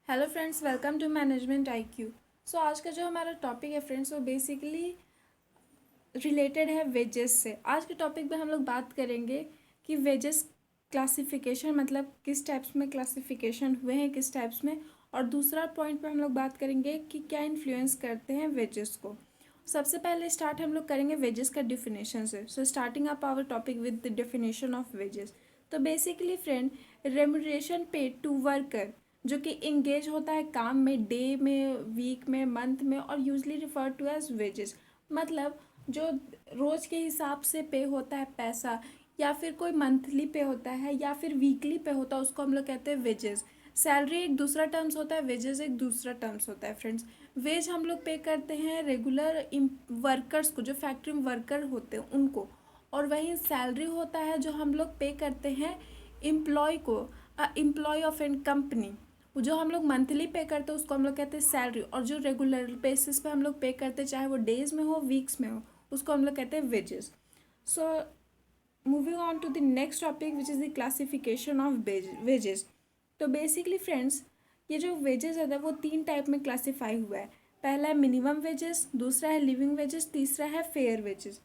Hello friends, welcome to management IQ. So आज का जो हमारा टॉपिक है फ्रेंड्स, वो बेसिकली रिलेटेड है वेजेस से। आज के टॉपिक में हम लोग बात करेंगे कि वेजेस क्लासिफिकेशन, मतलब किस टाइप्स में क्लासिफिकेशन हुए हैं, किस टाइप्स में। और दूसरा पॉइंट पे हम लोग बात करेंगे कि क्या इन्फ्लुएंस करते हैं वेजेस को। सबसे पहले स्टार्ट हम लोग करेंगे वेजेस का डिफिनेशन से। So starting up our topic with the definition of wages. तो basically friend, remuneration paid to worker जो कि इंगेज होता है काम में, डे में, वीक में, मंथ में, और usually refer to as wages. मतलब जो रोज़ के हिसाब से पे होता है पैसा, या फिर कोई मंथली पे होता है या फिर वीकली पे होता है, उसको हम लोग कहते हैं वेजेस। सैलरी एक दूसरा टर्म्स होता है, वेजेस एक दूसरा टर्म्स होता है फ्रेंड्स। वेज हम लोग पे करते हैं रेगुलर वर्कर्स को, जो फैक्ट्री में वर्कर होते हैं उनको। और वहीं सैलरी होता है जो हम लोग पे करते हैं एम्प्लॉय को, एम्प्लॉय ऑफ एन कंपनी। जो हम लोग मंथली पे करते हैं उसको हम लोग कहते हैं सैलरी, और जो रेगुलर बेसिस पे हम लोग पे करते हैं, चाहे वो डेज में हो वीक्स में हो, उसको हम लोग कहते हैं wages. So moving on to the next topic which is the classification of wages. तो बेसिकली फ्रेंड्स, ये जो वेजेस है वो तीन टाइप में क्लासीफाई हुआ है। पहला है मिनिमम वेजेस, दूसरा है लिविंग वेजेस, तीसरा है फेयर वेजेस।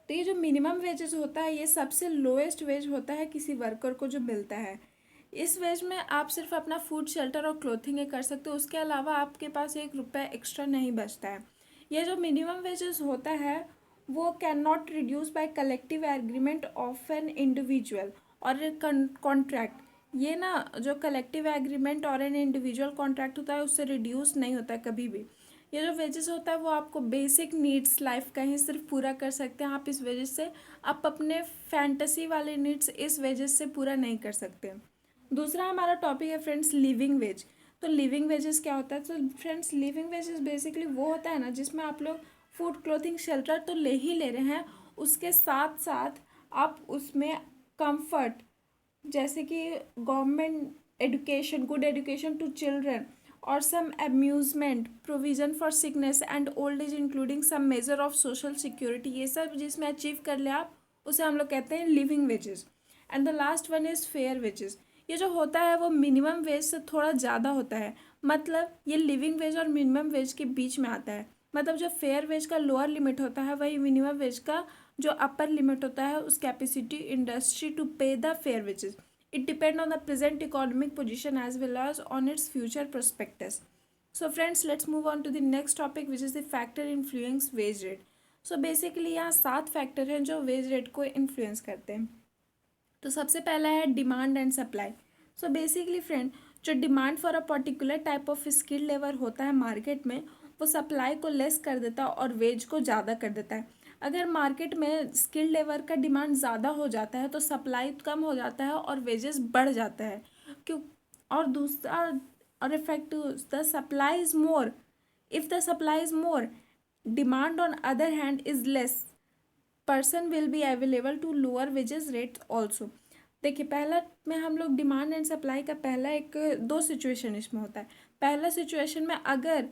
तो ये जो मिनिमम वेजेस होता है, ये सबसे लोएस्ट वेज होता है किसी वर्कर को जो मिलता है। इस वेज में आप सिर्फ अपना फूड, शेल्टर और क्लोथिंग ही कर सकते हो, उसके अलावा आपके पास एक रुपया एक्स्ट्रा नहीं बचता है। ये जो मिनिमम वेजेस होता है वो can not reduce by collective agreement of an individual और कॉन्ट्रैक्ट। ये ना जो कलेक्टिव एग्रीमेंट और एन इंडिविजुअल कॉन्ट्रैक्ट होता है उससे रिड्यूस नहीं होता है कभी भी। ये जो वेजेस होता है वो आपको बेसिक नीड्स लाइफ का ही सिर्फ पूरा कर सकते हैं आप इस वजह से। आप अपने फैंटेसी वाले नीड्स इस वजह से पूरा नहीं कर सकते। दूसरा हमारा टॉपिक है फ्रेंड्स लिविंग वेज। तो लिविंग वेजेस क्या होता है? तो फ्रेंड्स लिविंग वेजेस बेसिकली वो होता है ना जिसमें आप लोग फूड, क्लोथिंग, शेल्टर तो ले ही ले रहे हैं, उसके साथ साथ आप उसमें कंफर्ट, जैसे कि government education, good education to children, और some amusement, provision for sickness and old age including some major of social security, ये सब जिसमें अचीव कर ले आप, उसे हम लोग कहते हैं living wages. And the last one is fair wages. ये जो होता है वो मिनिमम वेज से थोड़ा ज़्यादा होता है, मतलब ये लिविंग वेज और मिनिमम वेज के बीच में आता है। मतलब जो फेयर वेज का लोअर लिमिट होता है वही मिनिमम वेज का जो अपर लिमिट होता है उस कैपेसिटी इंडस्ट्री टू पे the fair wages. It depends on the present economic position as well as on its future prospectus. So friends, let's move on to the next topic which is the factor influence wage rate. So basically यहाँ 7 factor हैं जो wage rate को influence करते हैं। तो सबसे पहला है demand and supply. So basically friend, जो demand for a particular type of skill labour होता है मार्केट में, वो सप्लाई को लेस कर देता है और वेज को ज़्यादा कर देता है। अगर मार्केट में स्किल लेबर का डिमांड ज़्यादा हो जाता है तो सप्लाई कम हो जाता है और वेजेस बढ़ जाता है। क्यों? और दूसरा, और effect, the supply is more, if the supply is more, demand on other hand is less, person will be available to lower wages rate also. देखिए, पहला में हम लोग डिमांड एंड सप्लाई का पहला एक दो सिचुएशन इसमें होता है। पहला सिचुएशन में अगर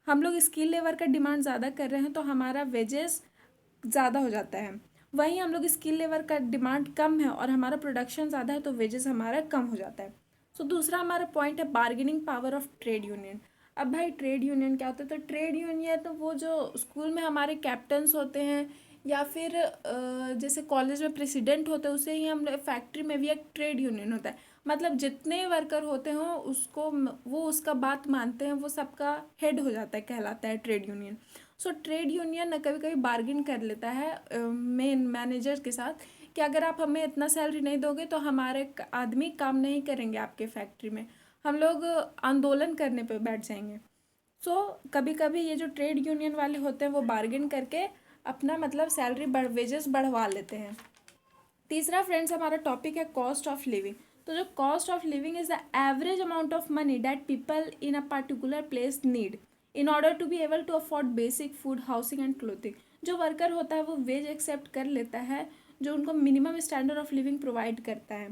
हम लोग स्किल लेबर का डिमांड ज़्यादा कर रहे हैं तो हमारा वेजेस ज़्यादा हो जाता है। वहीं हम लोग स्किल लेबर का डिमांड कम है और हमारा प्रोडक्शन ज़्यादा है तो वेजेस हमारा कम हो जाता है। सो दूसरा हमारा पॉइंट है bargaining power of trade union. अब भाई ट्रेड यूनियन क्या होता है? तो ट्रेड यूनियन तो वो जो स्कूल में हमारे कैप्टन्स होते हैं या फिर जैसे कॉलेज में प्रेसिडेंट होते हैं, उसे ही हम फैक्ट्री में भी एक ट्रेड यूनियन होता है। मतलब जितने वर्कर होते हों उसको, वो उसका बात मानते हैं, वो सबका हेड हो जाता है, कहलाता है trade union. So trade union कभी कभी बार्गिन कर लेता है मेन मैनेजर के साथ कि अगर आप हमें इतना सैलरी नहीं दोगे तो हमारे आदमी काम नहीं करेंगे आपके फैक्ट्री में, हम लोग आंदोलन करने पे बैठ जाएंगे। सो कभी कभी ये जो ट्रेड यूनियन वाले होते हैं वो बार्गिन करके अपना मतलब सैलरी वेजेस बढ़वा लेते हैं। तीसरा फ्रेंड्स हमारा टॉपिक है कॉस्ट ऑफ लिविंग। तो जो cost of living is the average amount of money that people in a particular place need in order to be able to afford basic food, housing and clothing. जो worker होता है वो veg accept कर लेता है जो उनको minimum standard of living provide करता है।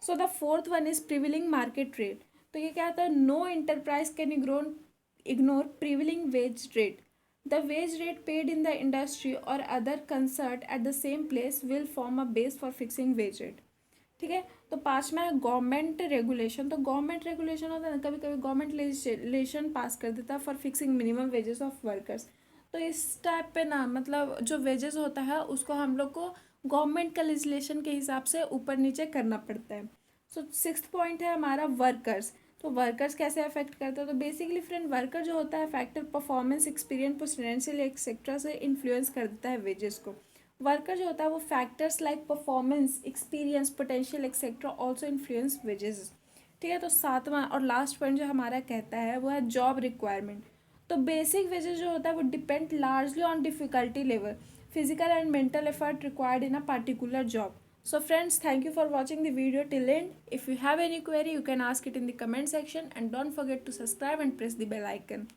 So the fourth one is prevailing market rate. तो ये क्या होता है? No enterprise can ignore prevailing wage rate. The wage rate paid in the industry or other concert at the same place will form a base for fixing wage rate. ठीक है। तो पाँचवा है गवर्नमेंट रेगुलेशन। तो government regulation होता है ना, कभी कभी गवर्नमेंट लेजिस्लेशन पास कर देता है for fixing minimum wages of workers. तो इस टाइप पे ना मतलब जो वेजेस होता है उसको हम लोग को गवर्नमेंट का लेजिस्लेशन के हिसाब से ऊपर नीचे करना पड़ता है। सो सिक्स्थ पॉइंट है हमारा वर्कर्स। तो वर्कर्स कैसे अफेक्ट करता है, तो बेसिकली फ्रेंड वर्कर जो होता है factor performance experience potential etcetera से इन्फ्लुएंस कर देता है वेजेस को। वर्कर जो होता है वो factors like performance experience potential etcetera also influence wages. ठीक है। तो सातवां और लास्ट पॉइंट जो हमारा कहता है वो है जॉब रिक्वायरमेंट। तो बेसिक वेजेस जो होता है वो depend largely on difficulty level physical and mental effort required in a particular job. So friends, thank you for watching the video till end. If you have any query, you can ask it in the comment section and don't forget to subscribe and press the bell icon.